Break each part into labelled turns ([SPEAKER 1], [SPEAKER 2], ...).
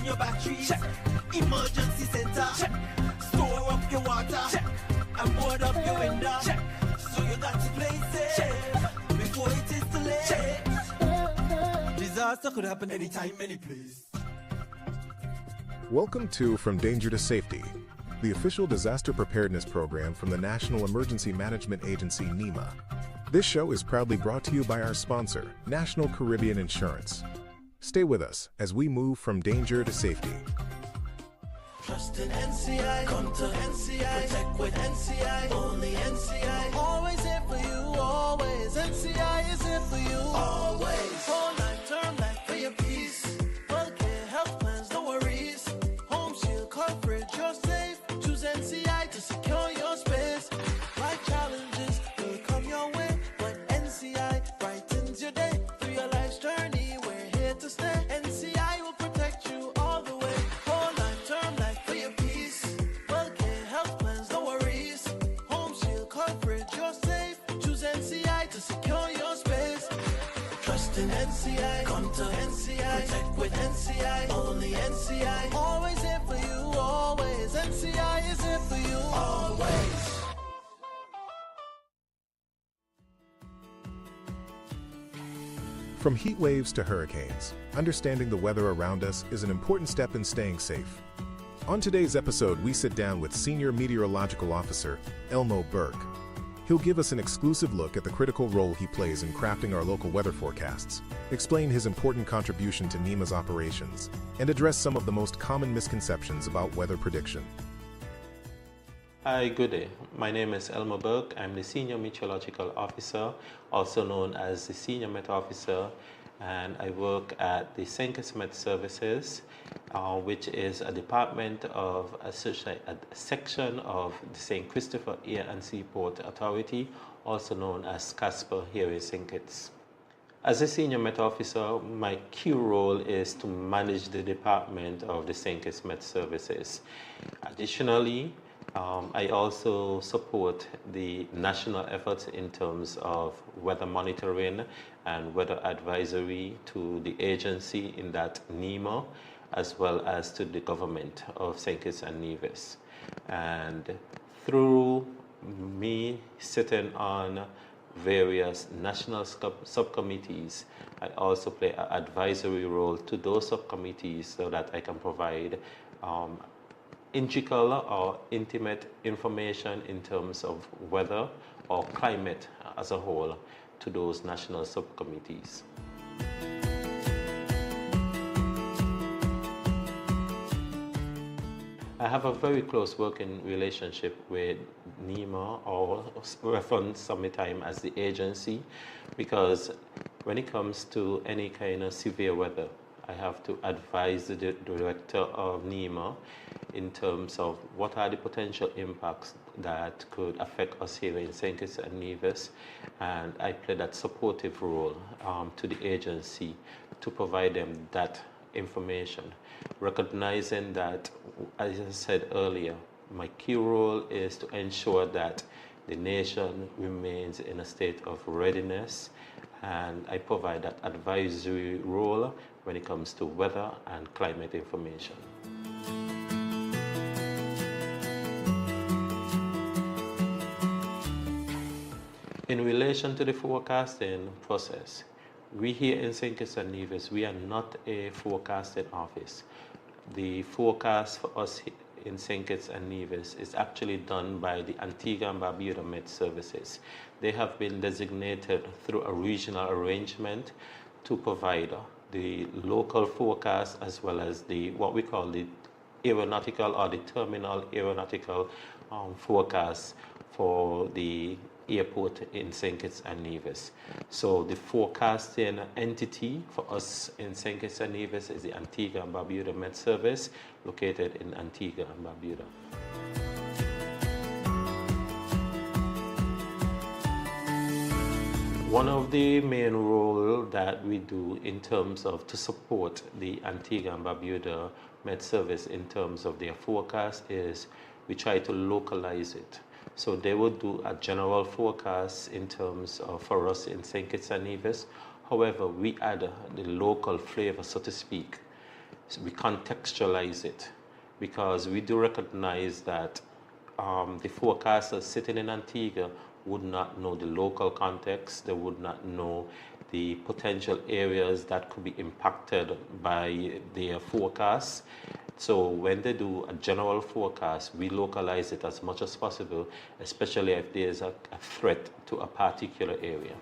[SPEAKER 1] your batteries. Check. Emergency center. Check. Store up your water. Check. And board up your window. Check. So you got to place it. Check. Before it is too late. Check. Disaster could happen anytime, any place.
[SPEAKER 2] Welcome to From Danger to Safety, the official disaster preparedness program from the National Emergency Management Agency, NEMA. This show is proudly brought to you by our sponsor, National Caribbean Insurance. Stay with us as we move from danger to safety.
[SPEAKER 1] Trust in NCI, come to NCI, protect with NCI, only NCI. Always here for you, always. NCI is here for you, always. Whole life, term life for your peace. Healthcare, health plans, no worries. Home shield coverage, you're safe. Choose NCI to secure your space. Life challenges will come your way, but NCI brightens your day. Through your life's journey, we're here to stay. NCI will protect you all the way. Whole life, term life for your peace. Healthcare, health plans, no worries. Home shield coverage, you're safe. Choose NCI to secure your space. Trust in NCI, come to NCI, protect with NCI, only NCI. Always here for you, always. NCI is here for you, always.
[SPEAKER 2] From heat waves to hurricanes, understanding the weather around us is an important step in staying safe. On today's episode, we sit down with Senior Meteorological Officer Elmo Burke. He'll give us an exclusive look at the critical role he plays in crafting our local weather forecasts, explain his important contribution to NEMA's operations, and address some of the most common misconceptions about weather prediction.
[SPEAKER 3] Hi, good day. My name is Elmo Burke. I'm the Senior Meteorological Officer, also known as the Senior Met Officer, and I work at the St. Kitts Met Services, which is a department of a section of the St. Christopher Air and Seaport Authority, also known as CASPA here in St. Kitts. As a Senior Met Officer, my key role is to manage the department of the St. Kitts Met Services. Additionally, I also support the national efforts in terms of weather monitoring and weather advisory to the agency in that NEMA, as well as to the government of St. Kitts and Nevis. And through me sitting on various national subcommittees, I also play an advisory role to those subcommittees so that I can provide integral or intimate information in terms of weather or climate as a whole to those national subcommittees. I have a very close working relationship with NEMA, or referenced sometimes as the agency, because when it comes to any kind of severe weather, I have to advise the director of NEMA in terms of what are the potential impacts that could affect us here in St. Kitts and Nevis, and I play that supportive role to the agency to provide them that information, recognizing that, as I said earlier, my key role is to ensure that the nation remains in a state of readiness, and I provide that advisory role when it comes to weather and climate information. In relation to the forecasting process, we here in St. Kitts and Nevis, we are not a forecasting office. The forecast for us in St. Kitts and Nevis is actually done by the Antigua and Barbuda Met Services. They have been designated through a regional arrangement to provide the local forecast as well as the what we call the aeronautical or the terminal aeronautical forecast for the airport in St. Kitts and Nevis. So the forecasting entity for us in St. Kitts and Nevis is the Antigua and Barbuda Met Service, located in Antigua and Barbuda. One of the main roles that we do in terms of to support the Antigua and Barbuda Met Service in terms of their forecast is we try to localize it. So they would do a general forecast in terms of for us in St. Kitts and Nevis. However, we add the local flavor, so to speak. So we contextualize it because we do recognize that the forecasters sitting in Antigua would not know the local context, they would not know the potential areas that could be impacted by their forecasts. So when they do a general forecast, we localize it as much as possible, especially if there's a threat to a particular area.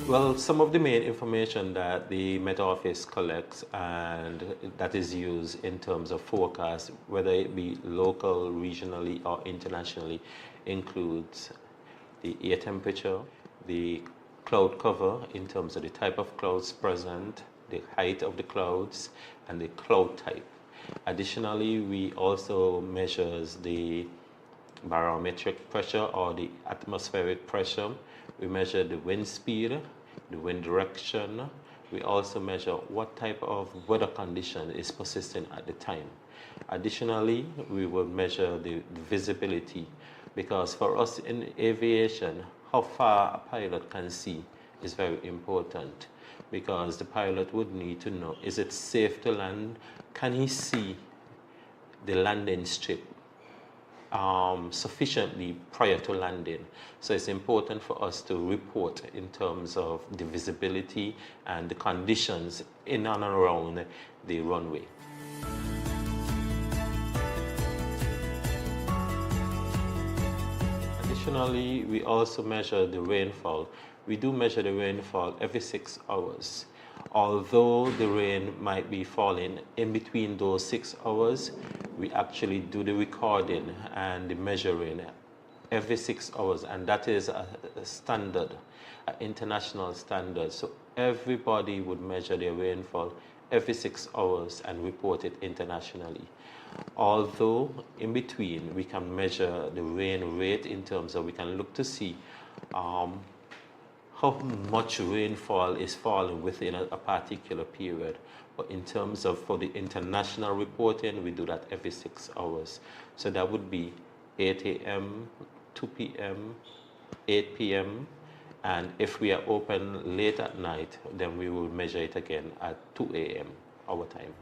[SPEAKER 3] Well, some of the main information that the Met Office collects and that is used in terms of forecast, whether it be local, regionally, or internationally, includes the air temperature, the cloud cover in terms of the type of clouds present, the height of the clouds, and the cloud type. Additionally, we also measures the barometric pressure or the atmospheric pressure. We measure the wind speed, the wind direction. We also measure what type of weather condition is persisting at the time. Additionally, we will measure the visibility, because for us in aviation, how far a pilot can see is very important, because the pilot would need to know, is it safe to land? Can he see the landing strip sufficiently prior to landing? So it's important for us to report in terms of the visibility and the conditions in and around the runway. Additionally, we also measure the rainfall. We do measure the rainfall every 6 hours. Although the rain might be falling in between those 6 hours, we actually do the recording and the measuring every 6 hours, and that is a standard, an international standard. So everybody would measure their rainfall every 6 hours and report it internationally. Although in between we can measure the rain rate in terms of, we can look to see how much rainfall is falling within a particular period. But in terms of for the international reporting, we do that every 6 hours. So that would be 8 a.m., 2 p.m., 8 p.m., and if we are open late at night, then we will measure it again at 2 a.m. our time.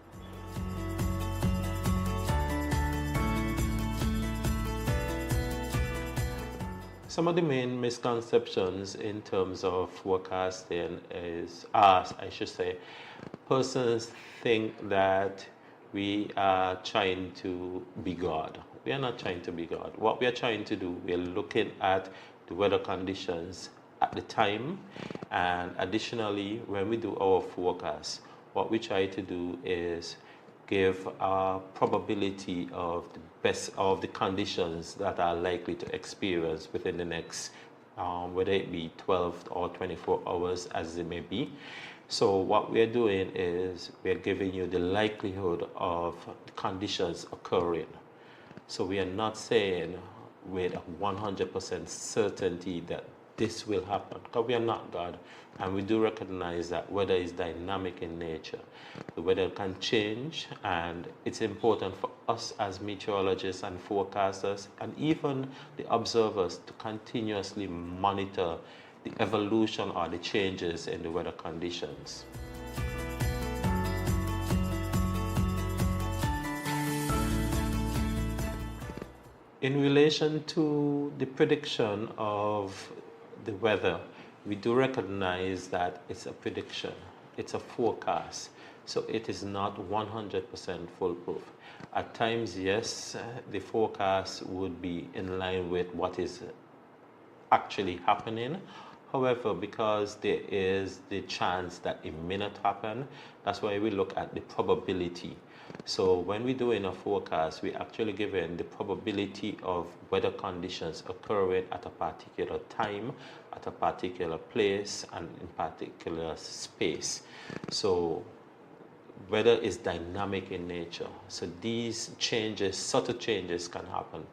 [SPEAKER 3] Some of the main misconceptions in terms of forecasting persons think that we are trying to be God. We are not trying to be God. What we are trying to do, we are looking at the weather conditions at the time, and additionally, when we do our forecast, what we try to do is give a probability of the best of the conditions that are likely to experience within the next, whether it be 12 or 24 hours as it may be. So what we're doing is we're giving you the likelihood of conditions occurring. So we are not saying with 100% certainty that this will happen, because we are not God, and we do recognize that weather is dynamic in nature. The weather can change, and it's important for us as meteorologists and forecasters and even the observers to continuously monitor the evolution or the changes in the weather conditions. In relation to the prediction of the weather, we do recognize that it's a prediction, it's a forecast, so it is not 100% foolproof. At times, yes, the forecast would be in line with what is actually happening. However, because there is the chance that it may not happen, that's why we look at the probability. So when we're doing a forecast, we actually given the probability of weather conditions occurring at a particular time, at a particular place, and in particular space. So weather is dynamic in nature. So these changes, subtle changes can happen.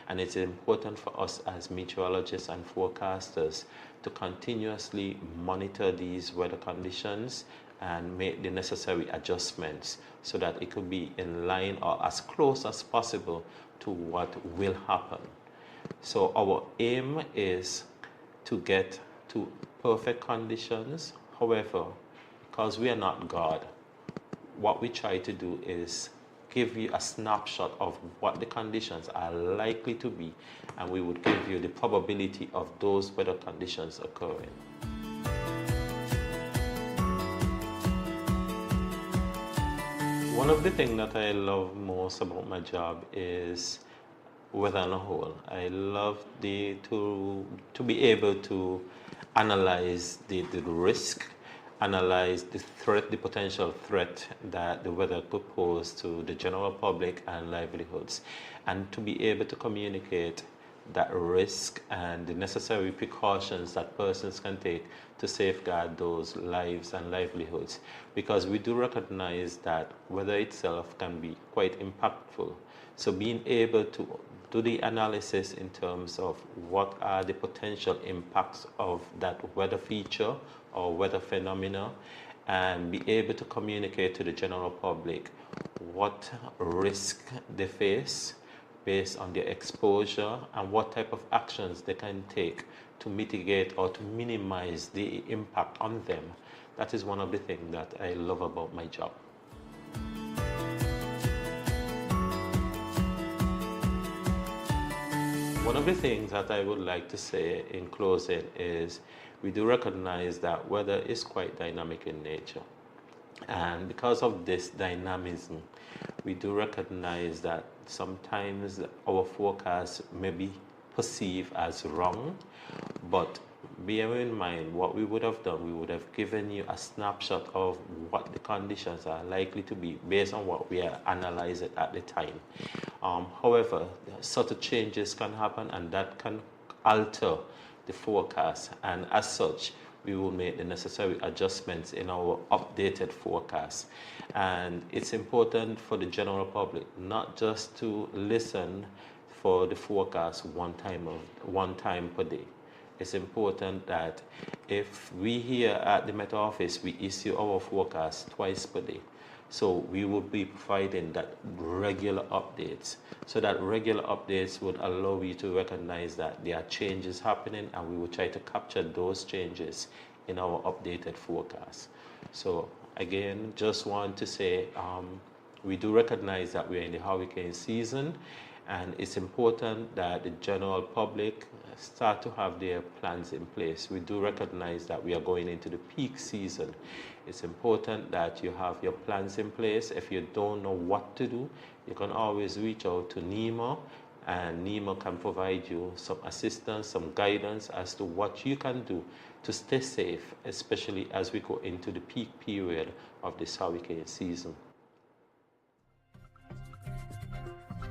[SPEAKER 3] And it's important for us as meteorologists and forecasters to continuously monitor these weather conditions and make the necessary adjustments so that it could be in line or as close as possible to what will happen. So our aim is to get to perfect conditions. However, because we are not God, what we try to do is give you a snapshot of what the conditions are likely to be, and we would give you the probability of those weather conditions occurring. One of the things that I love most about my job is weather on a whole. I love to be able to analyze the risk, analyze the threat, the potential threat that the weather could pose to the general public and livelihoods, and to be able to communicate that risk and the necessary precautions that persons can take to safeguard those lives and livelihoods, because we do recognize that weather itself can be quite impactful. So being able to do the analysis in terms of what are the potential impacts of that weather feature or weather phenomena, and be able to communicate to the general public what risk they face based on their exposure and what type of actions they can take to mitigate or to minimize the impact on them. That is one of the things that I love about my job. One of the things that I would like to say in closing is we do recognize that weather is quite dynamic in nature. And because of this dynamism, we do recognize that sometimes our forecast may be perceived as wrong, but bear in mind what we would have done, we would have given you a snapshot of what the conditions are likely to be based on what we are analyzing at the time. However, subtle changes can happen, and that can alter the forecast, and as such we will make the necessary adjustments in our updated forecast. And it's important for the general public not just to listen for the forecast one time per day. It's important that if we here at the Met Office, we issue our forecast twice per day. So we will be providing that regular updates. So that regular updates would allow you to recognize that there are changes happening, and we will try to capture those changes in our updated forecast. So again, just want to say we do recognize that we're in the hurricane season, and it's important that the general public start to have their plans in place. We do recognize that we are going into the peak season. It's important that you have your plans in place. If you don't know what to do, you can always reach out to NEMA, and NEMA can provide you some assistance, some guidance as to what you can do to stay safe, especially as we go into the peak period of this hurricane season.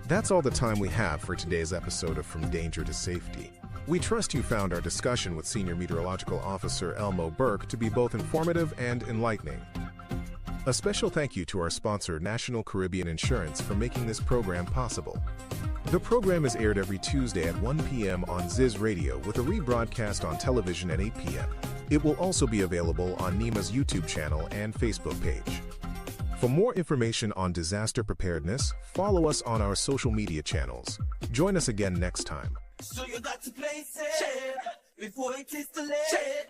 [SPEAKER 2] That's all the time we have for today's episode of From Danger to Safety. We trust you found our discussion with Senior Meteorological Officer Elmo Burke to be both informative and enlightening. A special thank you to our sponsor, National Caribbean Insurance, for making this program possible. The program is aired every Tuesday at 1 p.m. on Ziz Radio with a rebroadcast on television at 8 p.m. It will also be available on NEMA's YouTube channel and Facebook page. For more information on disaster preparedness, follow us on our social media channels. Join us again next time.
[SPEAKER 1] So you got to play safe before it is too late.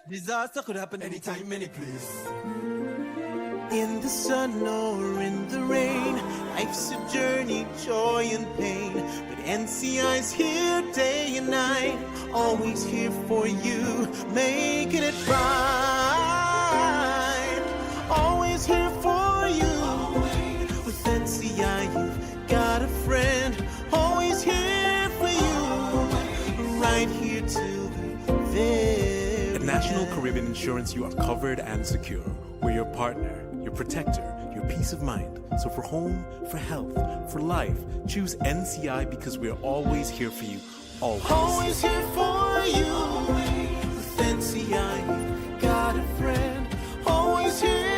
[SPEAKER 1] Disaster could happen anytime, any place. In the sun or in the rain, life's a journey, joy and pain. But NCI's here day and night, always here for you, making it right. Always here for you. With NCI, you've got a friend. Always here for you, right here till the very
[SPEAKER 4] At National Caribbean Insurance, you are covered and secure. We're your partner, your protector, your peace of mind. So for home, for health, for life, choose NCI because we're always here for you. Always.
[SPEAKER 1] Always here for you. With NCI, you've got a friend. Always here.